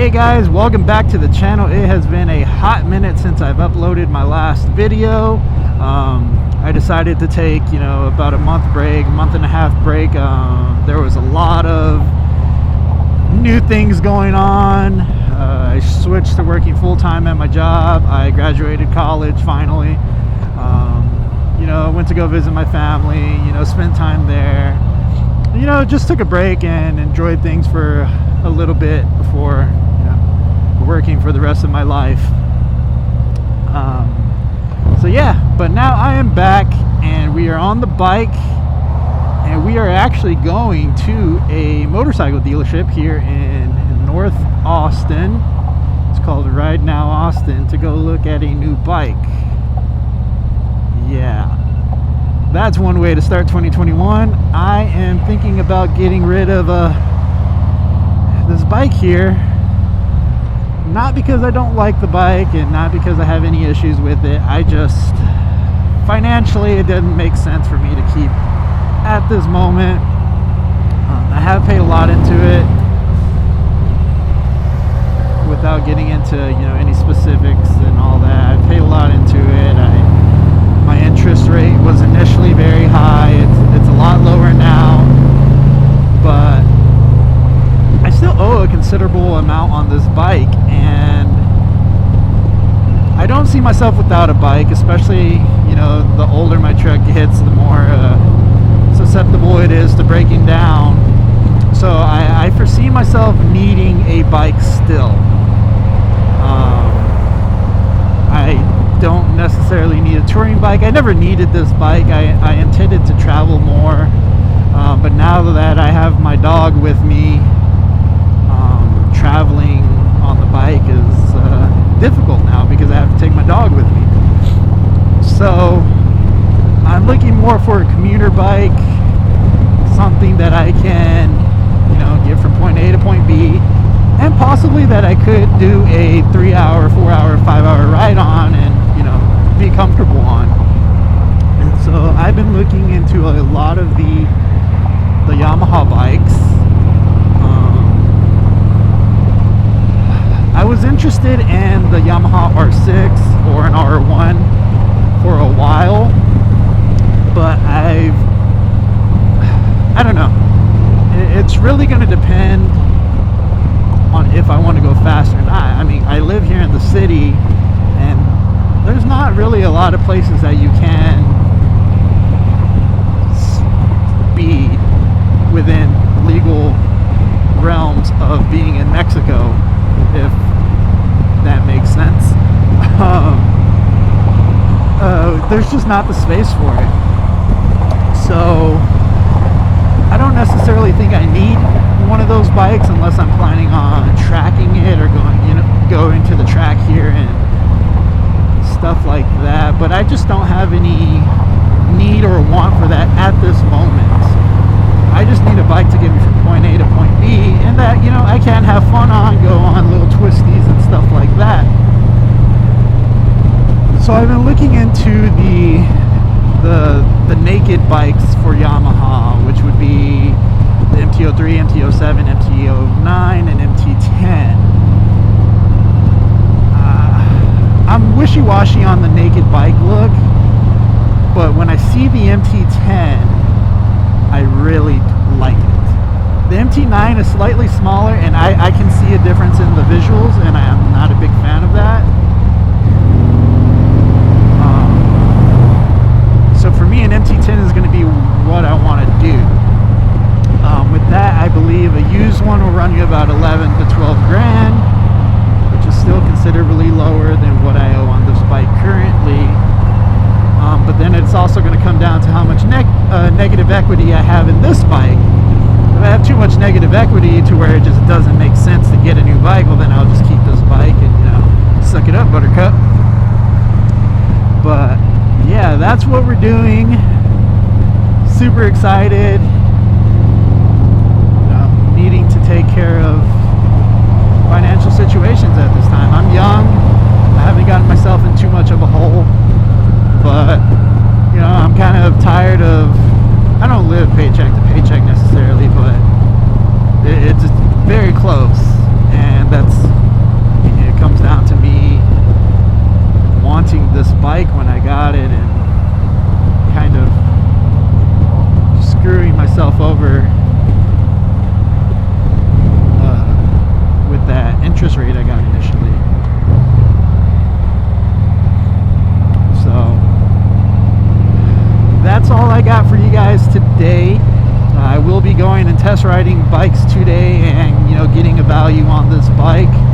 Hey guys, welcome back to the channel. It has been a hot minute since I've uploaded my last video. I decided to take, about a month and a half break. There was a lot of new things going on. I switched to working full-time at my job. I graduated college finally. Went to go visit my family, spent time there. Just took a break and enjoyed things for a little bit before working for the rest of my life. But now I am back and we are on the bike, and we are actually going to a motorcycle dealership here in North Austin. It's called Ride Now Austin, to go look at a new bike. Yeah, that's one way to start 2021. I am thinking about getting rid of this bike here. Not because I don't like the bike and not because I have any issues with it. I just, financially, it doesn't make sense for me to keep at this moment. I have paid a lot into it. Without getting into, any specifics and all that, I paid a lot into it. My interest rate was initially very high. It's a lot lower now, but I still owe a considerable amount on this bike, and I don't see myself without a bike, especially, the older my truck gets, the more susceptible it is to breaking down. So I foresee myself needing a bike still. I don't necessarily need a touring bike. I never needed this bike. I intended to travel more, but now that I have my dog with me, traveling on the bike is difficult now because I have to take my dog with me. So I'm looking more for a commuter bike, something that I can, get from point A to point B, and possibly that I could do a 3-hour, 4-hour, 5-hour ride on and, be comfortable on. And so I've been looking into a lot of the Yamaha bikes. I was interested in the Yamaha R6 or an R1 for a while, but I don't know. It's really going to depend on if I want to go fast or not. I mean, I live here in the city, and there's not really a lot of places that you can speed within legal realms of being in Mexico, if that makes sense. There's just not the space for it. So I don't necessarily think I need one of those bikes unless I'm planning on tracking it or going to the track here and stuff like that. But I just don't have any need or want for that at this moment. I just need a bike to get me from point A to point B, and that, I can have fun on, go on little twisties and stuff like that. So I've been looking into the naked bikes for Yamaha, which would be the MT-03, MT-07, MT-09, and MT-10. I'm wishy-washy on the naked bike look, but when I see the MT-10, I really like it. The MT-9 is slightly smaller, and I can see a difference in the visuals, and I am not a big fan of that. So for me, an MT-10 is going to be what I want to do. With that, I believe a used one will run you about 11 to 12 grand, which is still considerably lower than what I owe on this bike currently. But then it's also going to come down to how much negative equity I have in this bike. If I have too much negative equity to where it just doesn't make sense to get a new bike, well then I'll just keep this bike and suck it up, buttercup. But yeah, that's what we're doing. Super excited. Needing to take care of financial situations at this time. I'm young. I haven't gotten myself in too much of a hole, but I'm kind of tired of, I don't live paycheck to paycheck necessarily, but it's very close, and that's going and test riding bikes today and, you know, getting a value on this bike.